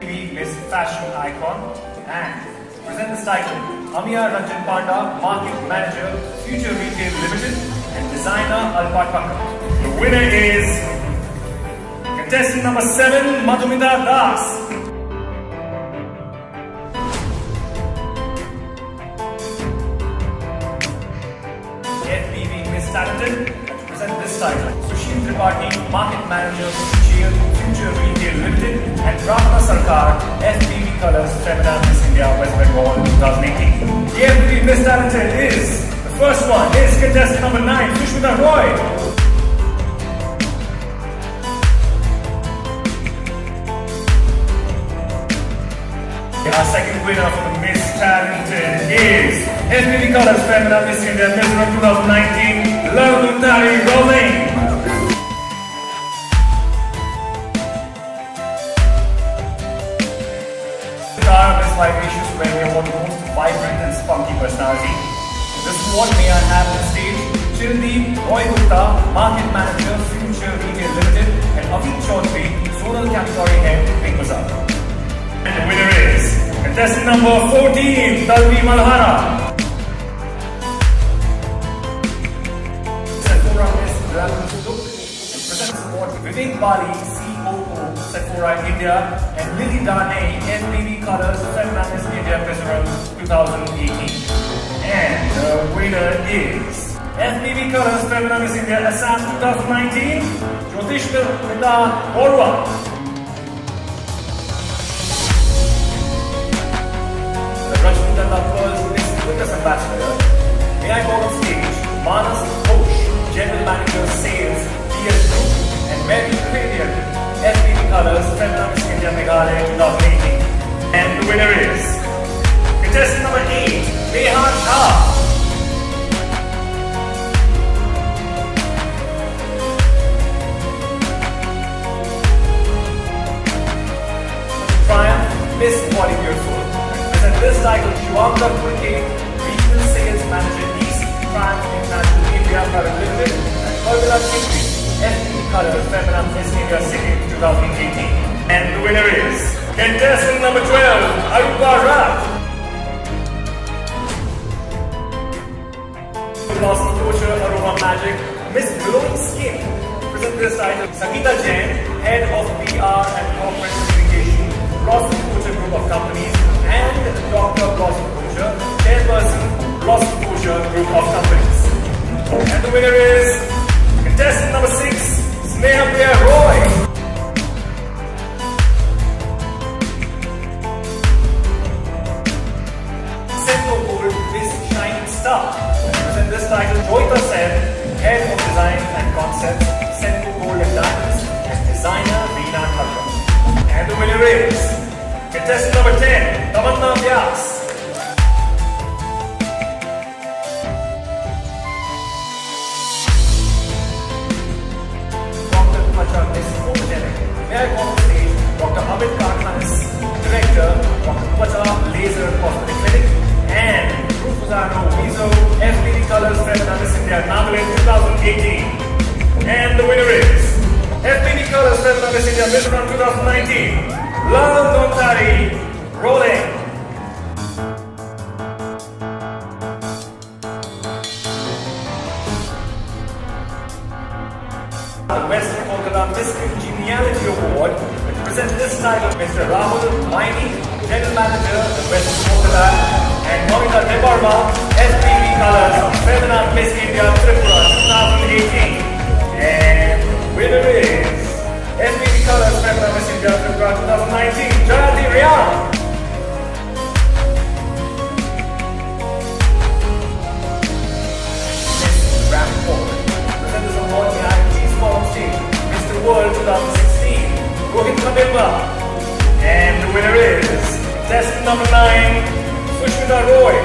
Miss Fashion Icon, and to present this title, Amiya Ranjan Panda, Market Manager, Future Retail Limited, and Designer Alpaca. The winner is contestant number 7, Madhumita Das. FBV Miss Talented, to present this title, Sashing, Market Manager, Future Retail Limited, and Rajna Sarkar, FBV Colors, Femina Miss India, West Bengal 2018. The FBV Miss Talented is, the first one is contestant number 9, Sushmita Roy. Our second winner for the Miss Talented is FBV Colors, Femina Miss India, Miss 2019, Lavundari Rolling. Miss Vivacious, where we award the most vibrant and spunky personality. This award may I have on stage Childeep Roy Gupta, Market Manager, Future Retail Limited, and Avit Chaudhary, Zonal Category Head, Big Bazaar. And the winner is contestant number 14, Talvi Malhara. Sephora Miss Glamour Look, and presents award Vivek Bali, COO, Sephora India, and Lily Darnay, FBV Colors, Femina Miss India, Miss 2018. And the winner is FBV Colors, Femina Miss India, Assam 2019, Jyotishmita Borwa. Rajnigandha Pearl's Miss Witness Ambassador, may I call on stage Manas Ghosh, General Manager Sales, DS Group, and Mary Cranian, FBV Colors, Femina Miss India, Meghalaya 2018. And the winner is contestant number 8, Rehan Shah. Triumph Miss Body Beautiful. This title, Shivanga Kulke, Regional Sales Manager East, Triumph International India Private Limited, and Urmila Chitri, FBV Colors, Femina Miss India City 2018. And the winner is contestant number 12, Arupa Rat. Glossy Culture, Aroma Magic, Miss Glowing Skin. To present this title, Sangeeta Jain, Head of PR and Corporate Communication, Glossy Culture Group of Companies, and Dr. Glossy Culture, Chairperson, Glossy Culture Group of Companies. And the winner is contestant number 6, Sneha Priya Roy. Senko Gold Miss Shining Star. To present this title, Joyita Sen, Head of Design and Concepts, Senko Gold and Diamonds, and Designer Reena Thakkar. And the winner is contestant number 10, Tamanna Vyas. Dr. Pacha Miss Photogenic. May I call on stage Dr. Amit Karkhanis, Director, Dr. Pacha Laser Cosmetic Clinic, and Rufusano Mizo, FBV Colors, Femina Miss India, Nagaland 2018. And the winner is FBV Colors, Femina Miss India, Miss 2019. Lavundari Rolling. The Westin Kolkata Miss Congeniality Award, which presents this title, Mr. Rahul Maini, General Manager, the Westin Kolkata, and Monica Debarma, FBV Colors, Femina Miss India, Tripura 2018. And the winner is FBV Colors, Femina Miss India, Tripura 2019, Jayati Riyan. Miss Ramford. Present this award, may I please call on stage Mr. World 2016, Rohit Khabimba. And the winner is contestant number 9, Sushmita Roy.